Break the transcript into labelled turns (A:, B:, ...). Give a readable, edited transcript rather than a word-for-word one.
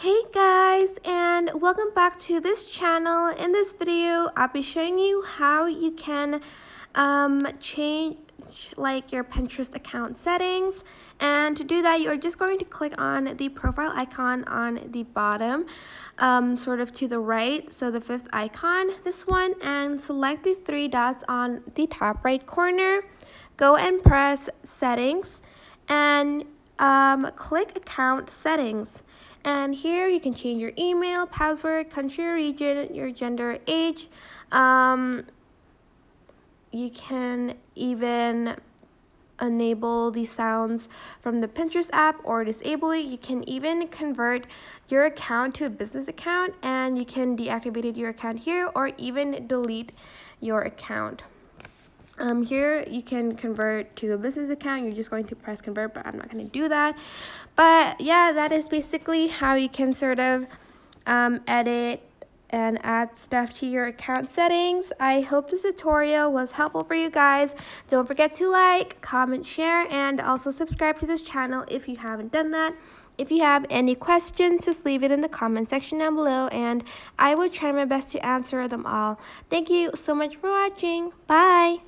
A: Hey guys, and welcome back to this channel. In this video I'll be showing you how you can change like your Pinterest account settings. And to do that, you're just going to click on the profile icon on the bottom, sort of to the right, so the fifth icon, this one, and select the three dots on the top right corner. Go and press settings and click account settings. And here you can change your email, password, country or region, your gender, age. You can even enable the sounds from the Pinterest app or disable it. You can even convert your account to a business account, and you can deactivate your account here or even delete your account. Here you can convert to a business account. You're just going to press convert, but I'm not going to do that. But yeah, that is basically how you can sort of edit and add stuff to your account settings. I hope this tutorial was helpful for you guys. Don't forget to like, comment, share, and also subscribe to this channel if you haven't done that. If you have any questions, just leave it in the comment section down below, and I will try my best to answer them all. Thank you so much for watching. Bye!